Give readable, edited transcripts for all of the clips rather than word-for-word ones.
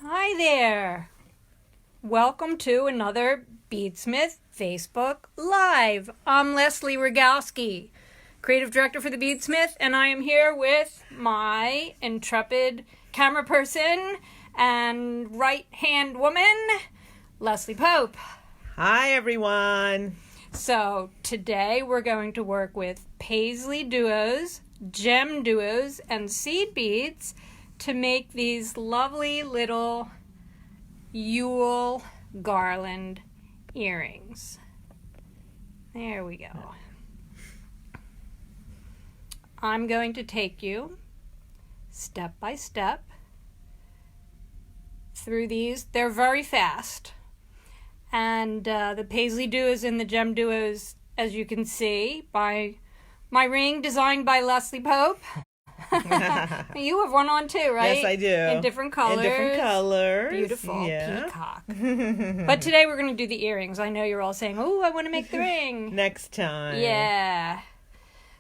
Hi there. Welcome to another BeadSmith Facebook Live. I'm Leslie Rogalski, Creative Director for the BeadSmith, and I am here with my intrepid camera person and right-hand woman, Leslie Pope. Hi, everyone. So today we're going to work with Paisley duos, gem duos, and seed beads to make these lovely little Yule garland earrings. There we go. I'm going to take you step by step through these. They're very fast. And the Paisley duos and the gem duos, as you can see, by my ring designed by Leslie Pope. You have one on too, right? Yes, I do. In different colors. In different colors. Beautiful. Yeah. Peacock. But today we're going to do the earrings. I know you're all saying, oh, I want to make the ring. Next time. Yeah.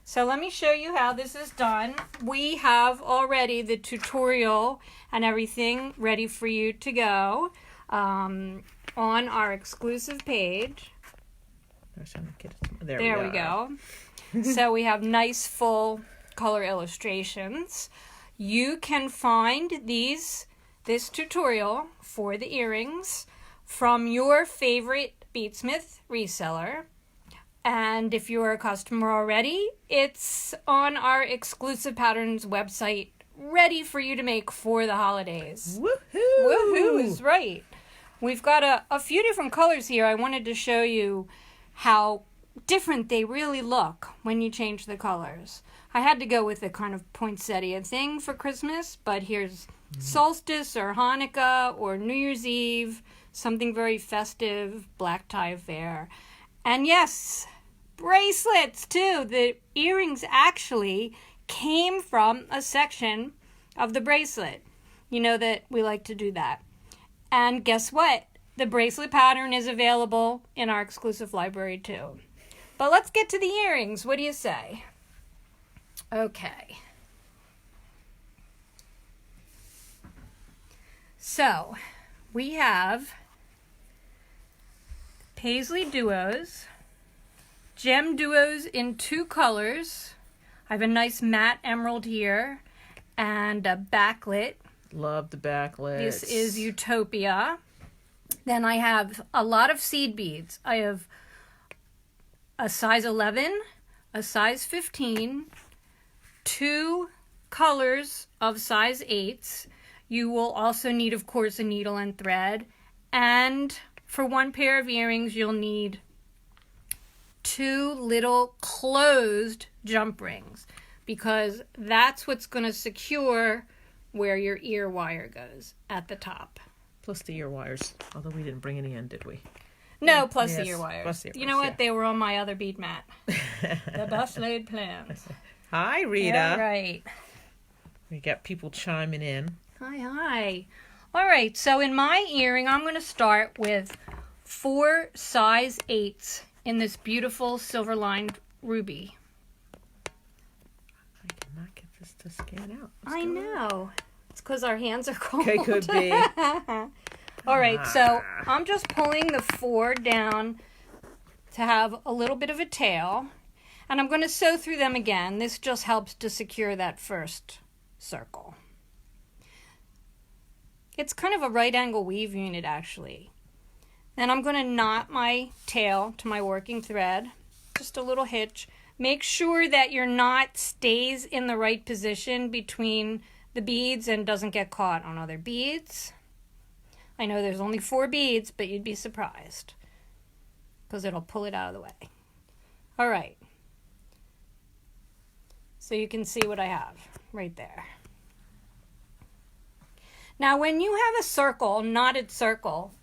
So let me show you how this is done. We have already the tutorial and everything ready for you to go on our exclusive page. There we go. So we have nice full color illustrations. You can find this tutorial for the earrings from your favorite BeadSmith reseller. And if you're a customer already, it's on our exclusive patterns website, ready for you to make for the holidays. Woohoo! Woohoo is right. We've got a few different colors here. I wanted to show you how different they really look when you change the colors. I had to go with a kind of poinsettia thing for Christmas, but here's solstice or Hanukkah or New Year's Eve, something very festive, black tie affair. And yes, bracelets too. The earrings actually came from a section of the bracelet. You know that we like to do that. And guess what? The bracelet pattern is available in our exclusive library too. But let's get to the earrings. What do you say? Okay. So, we have Paisley duos, gem duos in two colors. I have a nice matte emerald here and a backlit. Love the backlit. This is Utopia. Then I have a lot of seed beads. I have a size 11, a size 15, two colors of size 8s. You will also need, of course, a needle and thread. And for one pair of earrings, you'll need two little closed jump rings, because that's what's going to secure where your ear wire goes at the top. Plus the ear wires, although we didn't bring any in, did we? No, plus the ear wires. Plus the ear you know wires, what? They were on my other bead mat. The best laid plans. Hi, Rita. Yeah, right. We got people chiming in. Hi. All right, so in my earring, I'm going to start with 4 size 8s in this beautiful silver-lined ruby. I cannot get this to scan out. I know. It's because our hands are cold. Okay, could be. All right, so I'm just pulling the 4 down to have a little bit of a tail. And I'm going to sew through them again. This just helps to secure that first circle. It's kind of a right angle weave unit, actually. Then I'm going to knot my tail to my working thread. Just a little hitch. Make sure that your knot stays in the right position between the beads and doesn't get caught on other beads. I know there's only 4 beads, but you'd be surprised because it'll pull it out of the way. All right. So you can see what I have right there. Now, when you have a circle, knotted circle,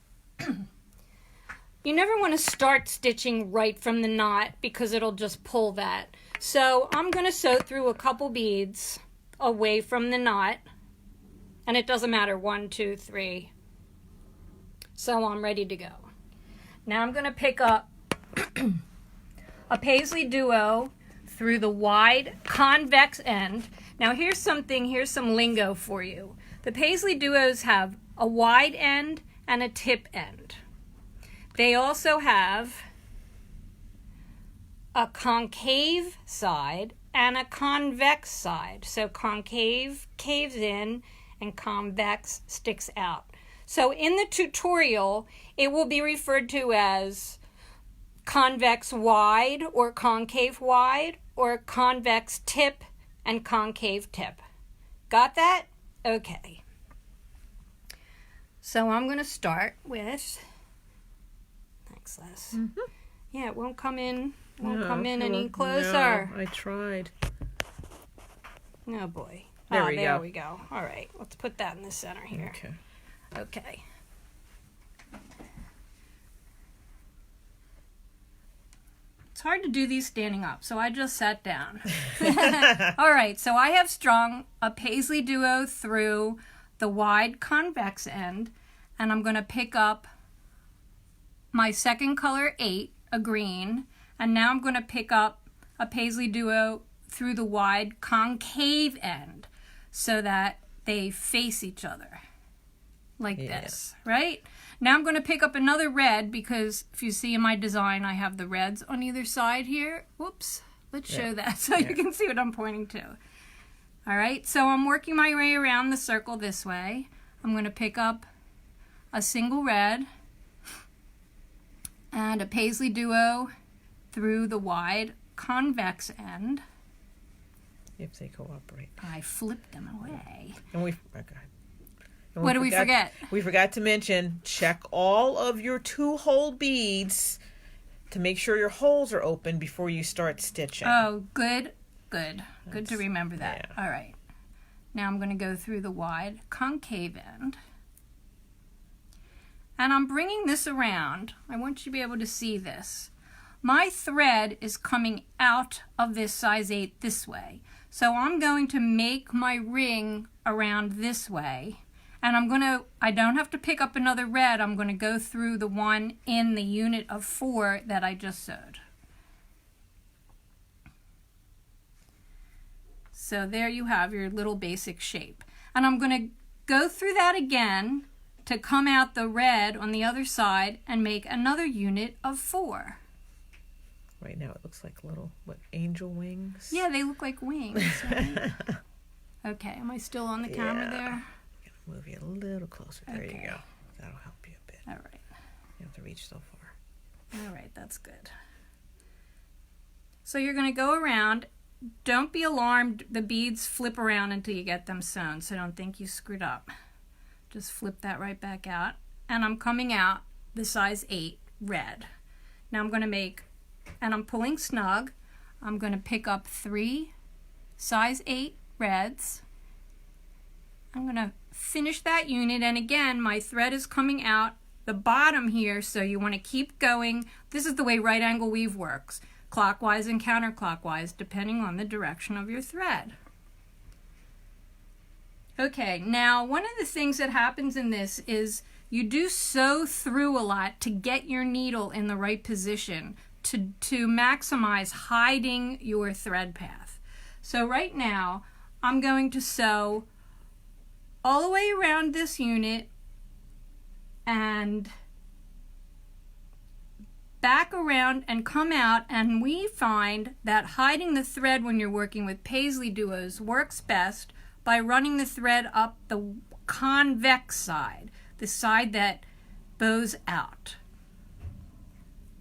you never want to start stitching right from the knot because it'll just pull that. So I'm going to sew through a couple beads away from the knot. And it doesn't matter, 1, 2, 3. So I'm ready to go. Now I'm going to pick up a Paisley duo through the wide convex end. Now here's some lingo for you. The Paisley duos have a wide end and a tip end. They also have a concave side and a convex side. So concave caves in and convex sticks out. So in the tutorial, it will be referred to as convex wide or concave wide, or convex tip and concave tip. Got that? Okay. So I'm going to start with, thanks Les. Yeah, it won't come in. Won't come in any closer. No, I tried. Oh boy. There we go. All right, let's put that in the center here. Okay. It's hard to do these standing up, so I just sat down. All right, so I have strung a Paisley duo through the wide convex end, and I'm going to pick up my second color 8, a green, and now I'm going to pick up a Paisley duo through the wide concave end so that they face each other like this, right? Now I'm going to pick up another red because if you see in my design, I have the reds on either side here. Whoops. Let's show that so you can see what I'm pointing to. All right, so I'm working my way around the circle this way. I'm going to pick up a single red and a Paisley duo through the wide convex end. If they cooperate. I flipped them away. And What did we forget? We forgot to mention, check all of your 2-hole beads to make sure your holes are open before you start stitching. Oh, good. Good to remember that. Yeah. All right. Now I'm going to go through the wide concave end. And I'm bringing this around. I want you to be able to see this. My thread is coming out of this size 8 this way. So I'm going to make my ring around this way. And I don't have to pick up another red. I'm going to go through the one in the unit of 4 that I just sewed. So there you have your little basic shape. And I'm going to go through that again to come out the red on the other side and make another unit of 4. Right now it looks like little, angel wings? Yeah, they look like wings, right? Okay, am I still on the camera there? I'm going to move you a little closer. There you go. That'll help you a bit. All right. You have to reach so far. All right, that's good. So you're going to go around. Don't be alarmed. The beads flip around until you get them sewn, so don't think you screwed up. Just flip that right back out. And I'm coming out the size 8 red. Now I'm going to make, and I'm pulling snug, I'm going to pick up 3 size 8 reds. I'm going to finish that unit, and again my thread is coming out the bottom here, so you want to keep going. This is the way right angle weave works, clockwise and counterclockwise depending on the direction of your thread. Okay, now one of the things that happens in this is you do sew through a lot to get your needle in the right position to maximize hiding your thread path. So right now I'm going to sew all the way around this unit and back around and come out, and we find that hiding the thread when you're working with Paisley duos works best by running the thread up the convex side, the side that bows out.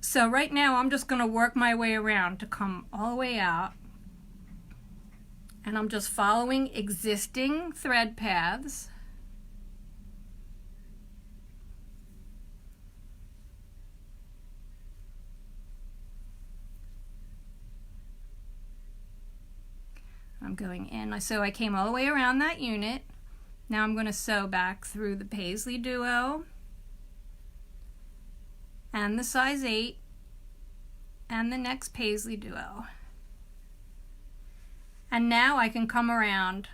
So right now I'm just going to work my way around to come all the way out, and I'm just following existing thread paths. I'm going in, so I came all the way around that unit. Now I'm going to sew back through the Paisley duo and the size 8 and the next Paisley duo. And now I can come around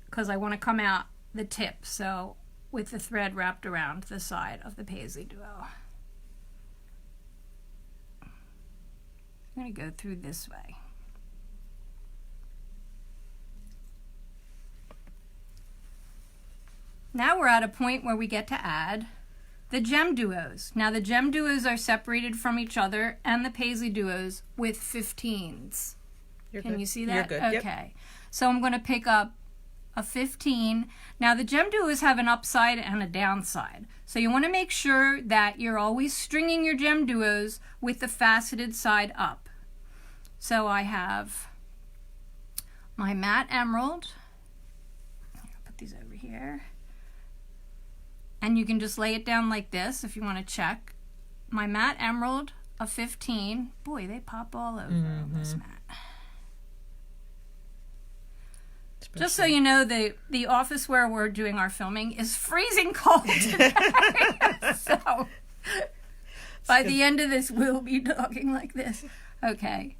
because I want to come out the tip, so with the thread wrapped around the side of the Paisley duo. I'm going to go through this way. Now we're at a point where we get to add the gem duos. Now the gem duos are separated from each other and the paisley duos with 15s. Can you see that? You're good. Okay. Yep. So I'm going to pick up a 15. Now the gem duos have an upside and a downside. So you want to make sure that you're always stringing your gem duos with the faceted side up. So I have my matte emerald. I'll put these over here. And you can just lay it down like this if you want to check. My matte emerald of 15. Boy, they pop all over on this mat. Just so you know, the office where we're doing our filming is freezing cold today. So by the end of this, we'll be talking like this. Okay.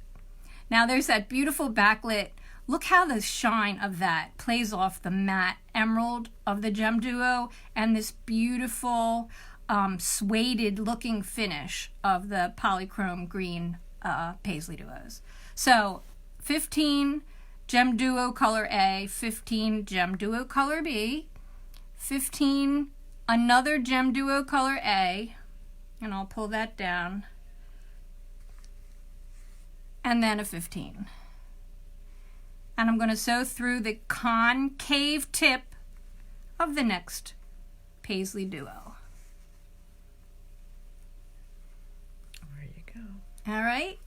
Now there's that beautiful backlit. Look how the shine of that plays off the matte emerald of the gem duo and this beautiful suede looking finish of the polychrome green paisley duos. So 15 gem duo color A, 15 gem duo color B, 15 another gem duo color A, and I'll pull that down, and then a 15. And I'm going to sew through the concave tip of the next paisley duo. There you go. All right.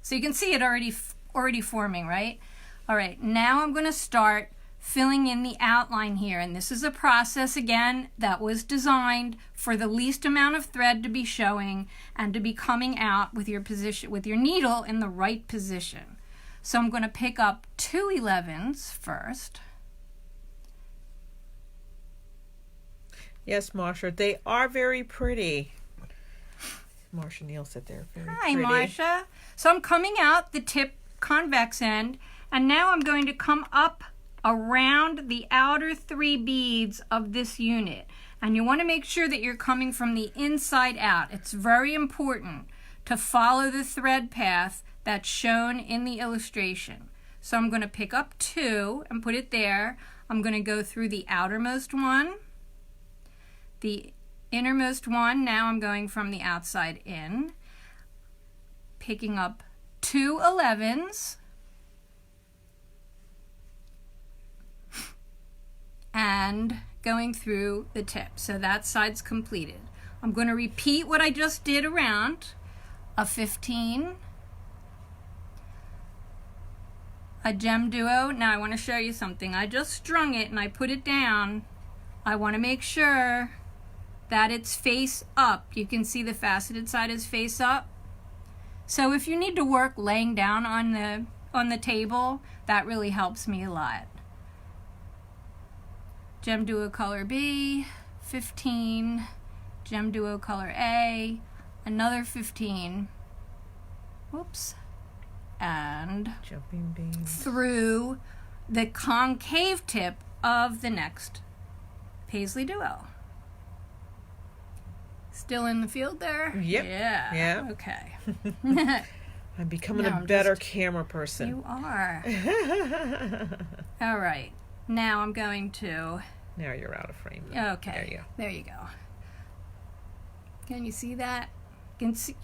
So you can see it already forming, right? All right. Now I'm going to start filling in the outline here, and this is a process again that was designed for the least amount of thread to be showing and to be coming out with your position, with your needle in the right position. So I'm going to pick up 2 11s first. Yes, Marsha, they are very pretty. Marsha Neal said they're very Hi, pretty. Marsha. So I'm coming out the tip convex end, and now I'm going to come up around the outer 3 beads of this unit. And you want to make sure that you're coming from the inside out. It's very important to follow the thread path that's shown in the illustration. So I'm going to pick up 2 and put it there. I'm going to go through the outermost one, the innermost one. Now I'm going from the outside in, picking up 2 11s, and going through the tip. So that side's completed. I'm going to repeat what I just did around. A 15, a gem duo. Now I want to show you something. I just strung it and I put it down. I want to make sure that it's face up. You can see the faceted side is face up. So if you need to work laying down on the table, that really helps me a lot. Gem duo color B, 15, gem duo color A, another 15. Whoops. And jumping beans through the concave tip of the next paisley duo. Still in the field there? Yep. Yeah. Yeah. Okay. I'm becoming a better camera person. You are. All right. Now I'm going to... Now you're out of frame. Okay. There you go. Can you see that?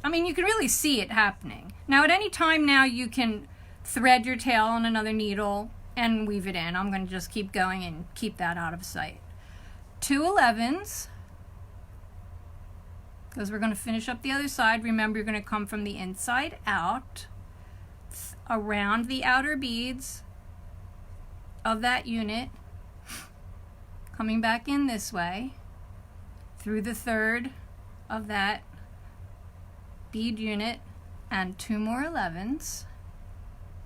I mean, you can really see it happening. Now, at any time now, you can thread your tail on another needle and weave it in. I'm going to just keep going and keep that out of sight. 2 11s, because we're going to finish up the other side. Remember, you're going to come from the inside out, around the outer beads of that unit, coming back in this way, through the third of that bead unit, and 2 more 11s.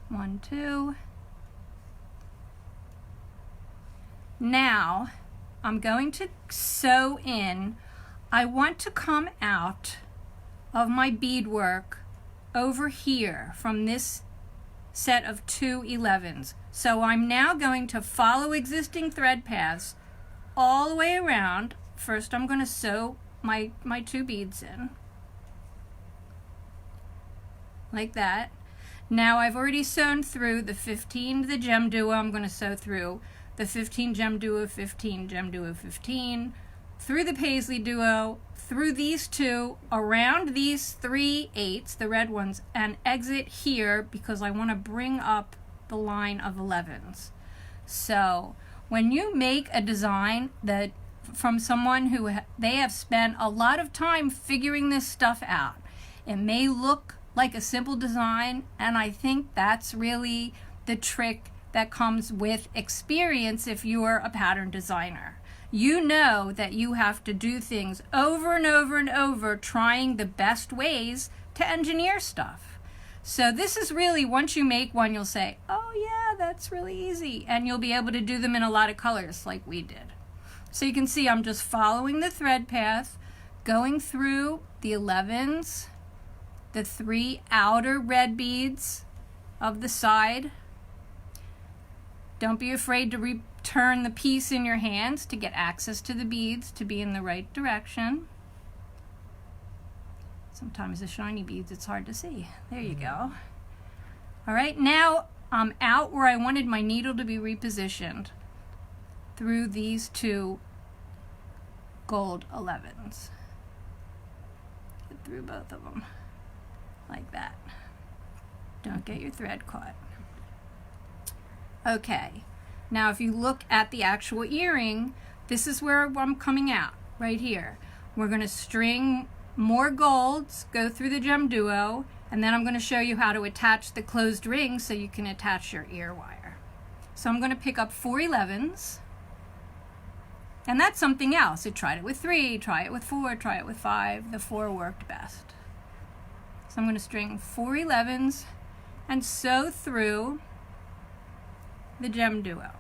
1, 2. Now I'm going to sew in. I want to come out of my beadwork over here from this set of 2 11s. So I'm now going to follow existing thread paths all the way around. First I'm going to sew my 2 beads in. Like that. Now I've already sewn through the 15, the gem duo. I'm going to sew through the 15 gem duo 15 gem duo 15 through the Paisley duo, through these two, around these 3 8s, the red ones, and exit here because I want to bring up the line of 11s. So when you make a design that from someone who they have spent a lot of time figuring this stuff out, it may look like a simple design, and I think that's really the trick that comes with experience if you're a pattern designer. You know that you have to do things over and over and over, trying the best ways to engineer stuff. So this is really, once you make one, you'll say, oh yeah, that's really easy. And you'll be able to do them in a lot of colors like we did. So you can see I'm just following the thread path, going through the 11s, the 3 outer red beads of the side. Don't be afraid to return the piece in your hands to get access to the beads to be in the right direction. Sometimes the shiny beads, it's hard to see. There you go. All right, now I'm out where I wanted my needle to be repositioned through these 2 gold 11s. Get through both of them like that. Don't get your thread caught. Okay, now if you look at the actual earring, this is where I'm coming out, right here. We're going to string more golds, go through the gem duo, and then I'm going to show you how to attach the closed ring so you can attach your ear wire. So I'm going to pick up 4 11s, and that's something else. I tried it with 3, try it with 4, try it with 5. The 4 worked best. So I'm going to string 4 11s and sew through the gem duo.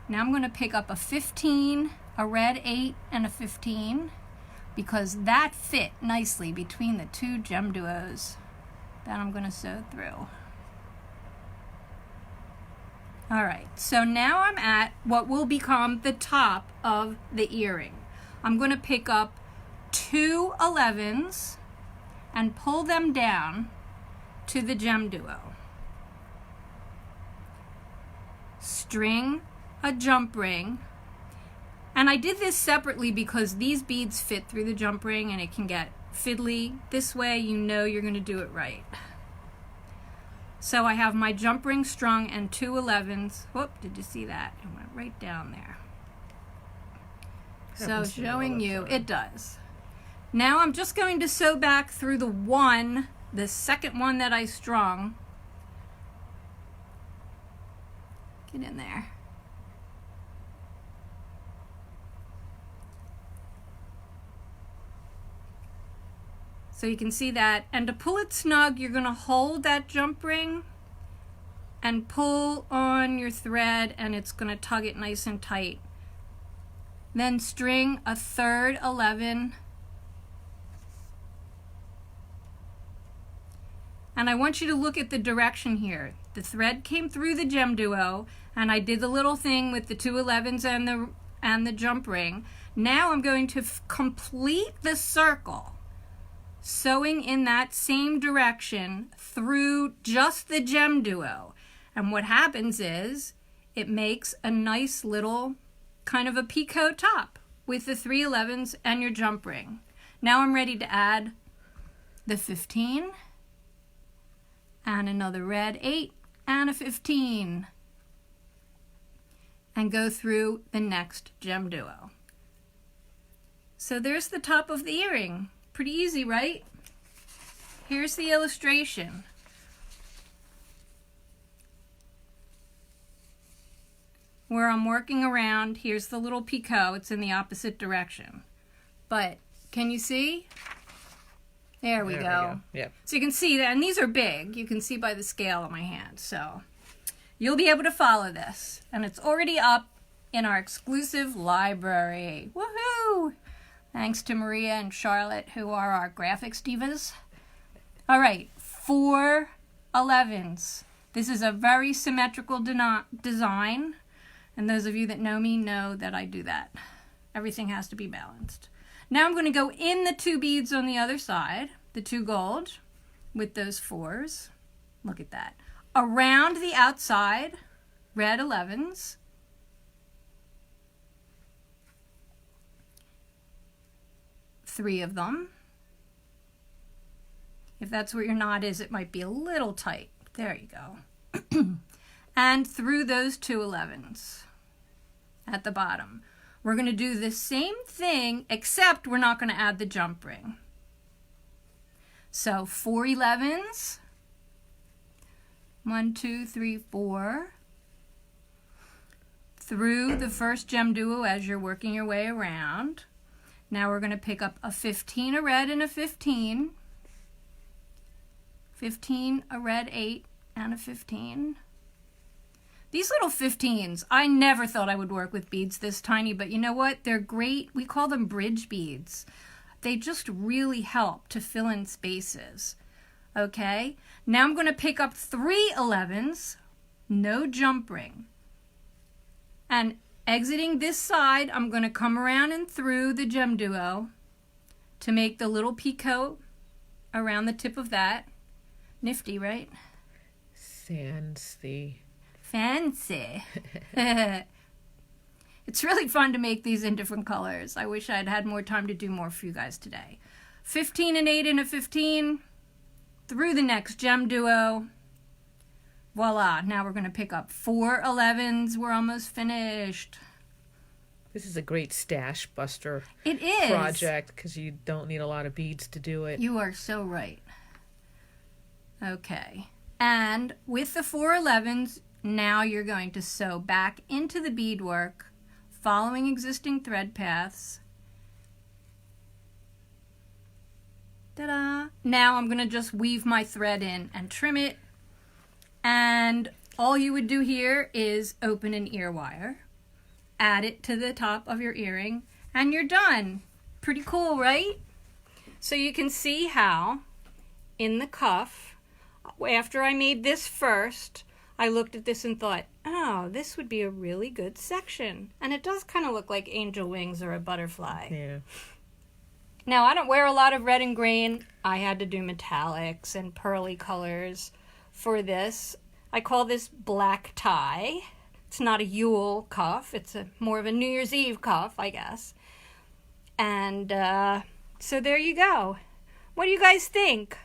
Now I'm going to pick up a 15, a red 8, and a 15 because that fit nicely between the 2 gem duos that I'm going to sew through. All right, so now I'm at what will become the top of the earring. I'm going to pick up 2 11s and pull them down to the gem duo. String a jump ring, and I did this separately because these beads fit through the jump ring and it can get fiddly. This way you know you're going to do it right. So I have my jump ring strung and 2 11s. Whoop, did you see that? It went right down there. So showing you, it does. Now I'm just going to sew back through the second one that I strung. Get in there. So you can see that, and to pull it snug, you're going to hold that jump ring and pull on your thread, and it's going to tug it nice and tight. Then string a 3rd 11, and I want you to look at the direction here. The thread came through the gem duo, and I did the little thing with the 2 11s and the jump ring. Now I'm going to complete the circle, sewing in that same direction through just the gem duo. And what happens is it makes a nice little kind of a peacoat top with the 3 11s and your jump ring. Now I'm ready to add the 15 and another red 8 and a 15 and go through the next gem duo. So there's the top of the earring. Pretty easy, right? Here's the illustration. Where I'm working around, here's the little picot. It's in the opposite direction. But can you see? There we go. Yep. So you can see that, and these are big. You can see by the scale on my hand. So you'll be able to follow this. And it's already up in our exclusive library. Woohoo! Thanks to Maria and Charlotte, who are our graphics divas. All right, 4 11s. This is a very symmetrical design. And those of you that know me know that I do that. Everything has to be balanced. Now I'm going to go in the 2 beads on the other side, the 2 gold, with those 4s. Look at that. Around the outside, red 11s. 3 of them. If that's where your knot is, it might be a little tight. There you go. And through those 2 11s at the bottom. We're going to do the same thing, except we're not going to add the jump ring. So 4 11s. 1, 2, 3, 4. Through the first gem duo as you're working your way around. Now we're going to pick up a 15, a red, and a 15. 15, a red, 8, and a 15. These little 15s, I never thought I would work with beads this tiny, but you know what? They're great. We call them bridge beads. They just really help to fill in spaces. Okay? Now I'm going to pick up 3 11s, no jump ring. And exiting this side, I'm going to come around and through the gem duo to make the little picot around the tip of that. Nifty, right? Fancy. It's really fun to make these in different colors. I wish I'd had more time to do more for you guys today. 15 and 8 and a 15 through the next gem duo. Voila, now we're going to pick up 4 11s. We're almost finished. This is a great stash buster It is. project because you don't need a lot of beads to do it. You are so right. Okay. And with the 4 11s, now you're going to sew back into the beadwork, following existing thread paths. Ta-da! Now I'm going to just weave my thread in and trim it. And all you would do here is open an ear wire, add it to the top of your earring, and you're done. Pretty cool, right? So you can see how in the cuff, after I made this first, I looked at this and thought, oh, this would be a really good section. And it does kind of look like angel wings or a butterfly. Yeah. Now, I don't wear a lot of red and green. I had to do metallics and pearly colors for this. I call this black tie. It's not a Yule cuff. It's more of a New Year's Eve cuff, I guess. And so there you go. What do you guys think?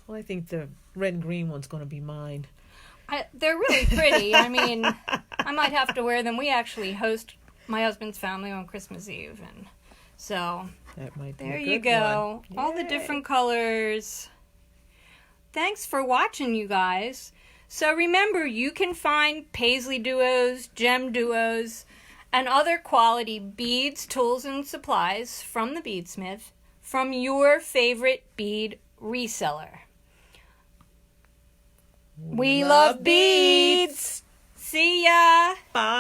Well, I think the red and green one's going to be mine. They're really pretty. I mean, I might have to wear them. We actually host my husband's family on Christmas Eve. And so That might be there a you good go. one. All the Yay. different colors. Thanks for watching, you guys. So remember, you can find Paisley duos, gem duos, and other quality beads, tools, and supplies from the BeadSmith from your favorite bead reseller. We love beads. See ya. Bye.